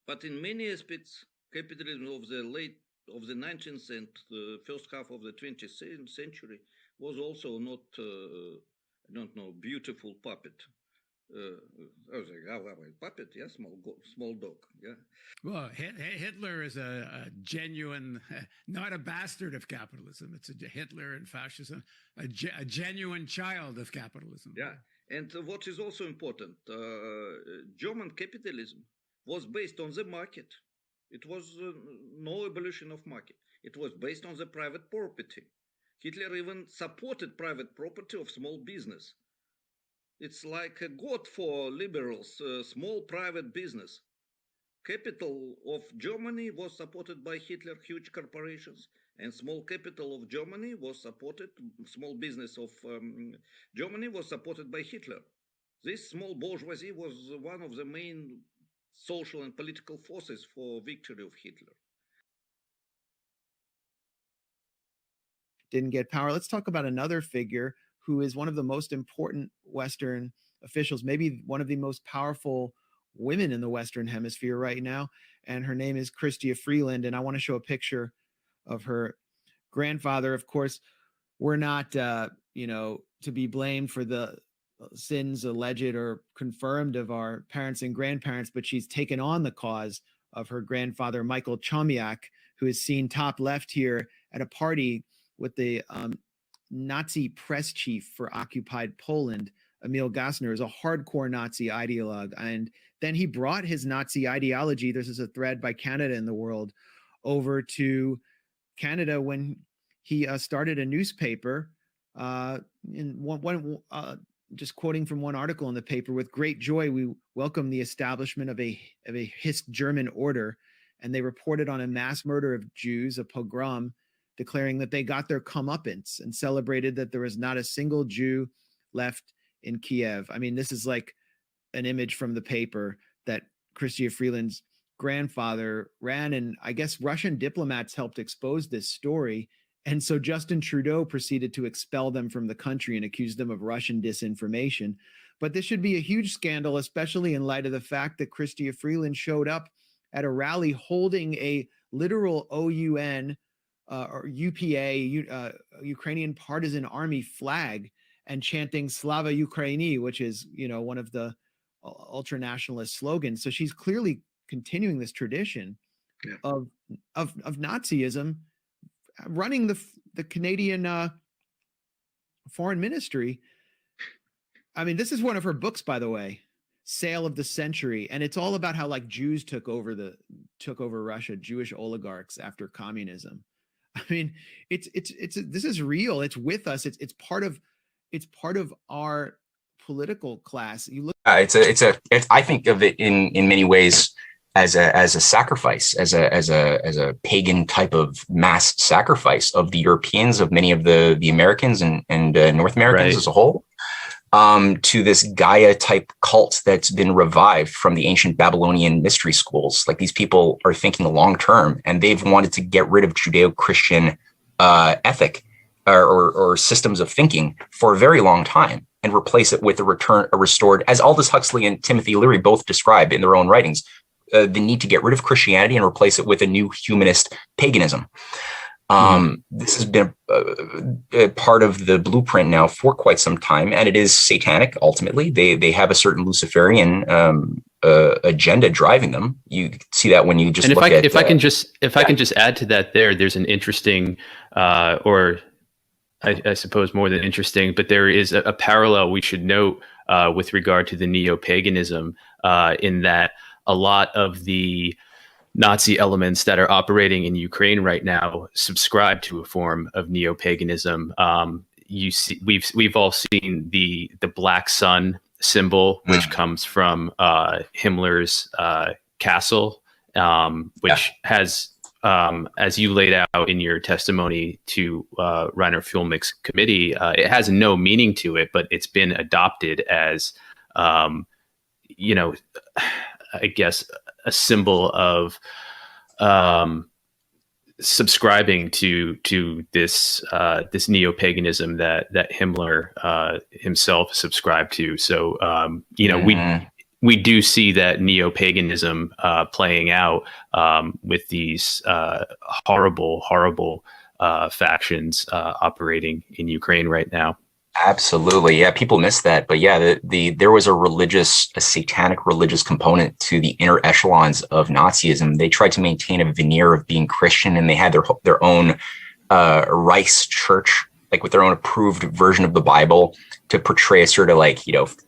But in many aspects, capitalism of the 19th and first half of the 20th century was also not, I don't know, beautiful puppet. Puppet, yeah, small dog, yeah. Well, Hitler is a genuine, not a bastard of capitalism. It's a Hitler and fascism, a genuine child of capitalism. Yeah, and what is also important, German capitalism was based on the market. It was no evolution of market. It was based on the private property. Hitler even supported private property of small business. It's like a god for liberals, small private business. Capital of Germany was supported by Hitler, huge corporations, and small capital of Germany was supported, small business of Germany was supported by Hitler. This small bourgeoisie was one of the main social and political forces for victory of Hitler. Didn't get power. Let's talk about another figure who is one of the most important Western officials, maybe one of the most powerful women in the Western Hemisphere right now. And her name is Chrystia Freeland. And I want to show a picture of her grandfather. Of course, we're not, to be blamed for the sins alleged or confirmed of our parents and grandparents, but she's taken on the cause of her grandfather, Michael Chomiak, who is seen top left here at a party with the Nazi press chief for occupied Poland. Emil Gassner is a hardcore Nazi ideologue. And then he brought his Nazi ideology, this is a thread by Canada in the World, over to Canada when he started a newspaper. Just quoting from one article in the paper, with great joy, we welcome the establishment of a Hist German order. And they reported on a mass murder of Jews, a pogrom, declaring that they got their comeuppance, and celebrated that there was not a single Jew left in Kiev. I mean, this is like an image from the paper that Chrystia Freeland's grandfather ran, and I guess Russian diplomats helped expose this story. And so Justin Trudeau proceeded to expel them from the country and accuse them of Russian disinformation. But this should be a huge scandal, especially in light of the fact that Chrystia Freeland showed up at a rally holding a literal OUN or UPA, Ukrainian Partisan Army flag, and chanting Slava Ukraini, which is, one of the ultra-nationalist slogans. So she's clearly continuing this tradition of Nazism, running the Canadian foreign ministry. I mean, this is one of her books, by the way, Sale of the Century, and it's all about how like Jews took over Russia, Jewish oligarchs after communism. I mean, this is real. It's with us. It's part of our political class. You look. I think of it in many ways as a sacrifice, as a pagan type of mass sacrifice of the Europeans, of many of the Americans and North Americans as a whole, to this Gaia type cult that's been revived from the ancient Babylonian mystery schools. Like, these people are thinking long term, and they've wanted to get rid of Judeo-Christian ethic or systems of thinking for a very long time, and replace it with a restored, as Aldous Huxley and Timothy Leary both describe in their own writings, the need to get rid of Christianity and replace it with a new humanist paganism. This has been a part of the blueprint now for quite some time, and it is satanic. Ultimately, they have a certain Luciferian agenda driving them. You see that when you just look at. If I can just add to that, there's an interesting, or I suppose more than interesting, but there is a parallel we should note with regard to the neo-paganism, in that a lot of the Nazi elements that are operating in Ukraine right now subscribe to a form of neo-paganism. You see, we've all seen the black sun symbol, which comes from Himmler's castle, which has, as you laid out in your testimony to Rainer Fulmich's committee, it has no meaning to it, but it's been adopted as, I guess, a symbol of subscribing to this neo-paganism that Himmler himself subscribed to. So we do see that neo-paganism playing out with these horrible factions operating in Ukraine right now. Absolutely. Yeah, people miss that. But yeah, there was a satanic religious component to the inner echelons of Nazism. They tried to maintain a veneer of being Christian, and they had their own Reichschurch, like with their own approved version of the Bible, to portray a sort of like,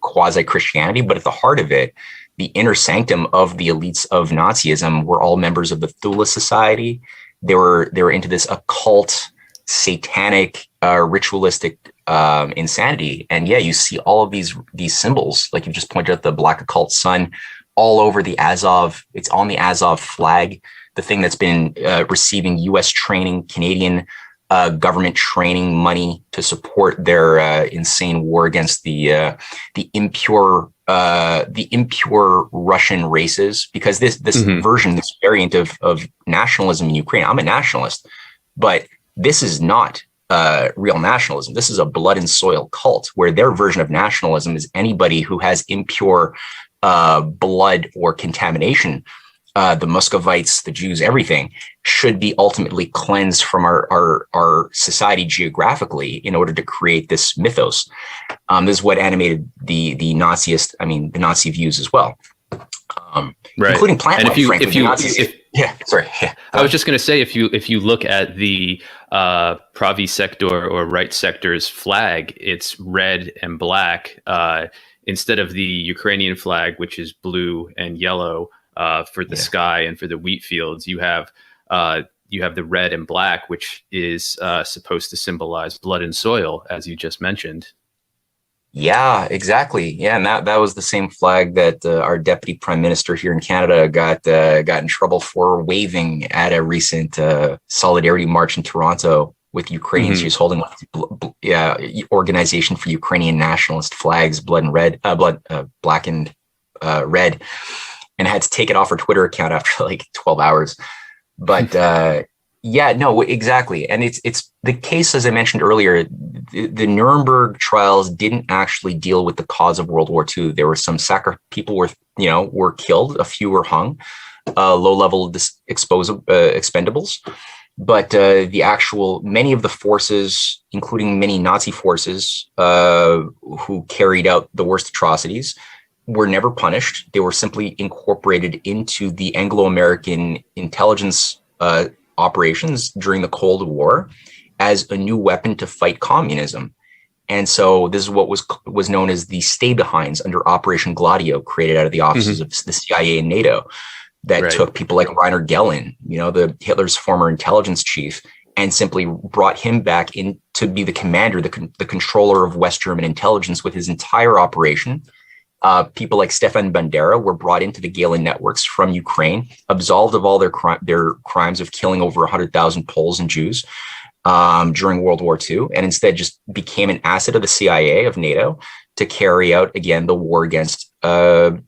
quasi-Christianity. But at the heart of it, the inner sanctum of the elites of Nazism were all members of the Thule Society. They were into this occult, satanic, ritualistic insanity. And yeah, you see all of these symbols, like you just pointed out, the black occult sun, all over the Azov. It's on the Azov flag, the thing that's been receiving U.S. training, Canadian government training money to support their insane war against the impure Russian races. Because this version, this variant of nationalism in Ukraine, I'm a nationalist, but this is not real nationalism. This is a blood and soil cult, where their version of nationalism is anybody who has impure blood or contamination. The Muscovites, the Jews, everything should be ultimately cleansed from our society geographically in order to create this mythos. This is what animated the Nazi views as well, right? Including plant life. I was just going to say, if you look at the Pravi sector or right sector's flag, it's red and black instead of the Ukrainian flag, which is blue and yellow. For the sky and for the wheat fields, you have the red and black, which is supposed to symbolize blood and soil, as you just mentioned. Yeah, exactly. Yeah, and that was the same flag that our deputy prime minister here in Canada got in trouble for waving at a recent solidarity march in Toronto with Ukrainians. She was holding Organization for Ukrainian Nationalist flags, black and red. And had to take it off her Twitter account after like 12 hours. But yeah, no, exactly. And it's the case, as I mentioned earlier, the Nuremberg trials didn't actually deal with the cause of World War II. There were some people were killed. A few were hung, low-level expendables. But many of the forces, including many Nazi forces who carried out the worst atrocities, were never punished. They were simply incorporated into the Anglo-American intelligence operations during the Cold War as a new weapon to fight communism. And so this is what was known as the stay-behinds under Operation Gladio, created out of the offices of the CIA and NATO, that took people like Rainer Gellin, the Hitler's former intelligence chief, and simply brought him back in to be the commander, the controller of West German intelligence with his entire operation. People like Stefan Bandera were brought into the Gehlen networks from Ukraine, absolved of all their crimes of killing over 100,000 Poles and Jews during World War II, and instead just became an asset of the CIA, of NATO, to carry out, again, the war against the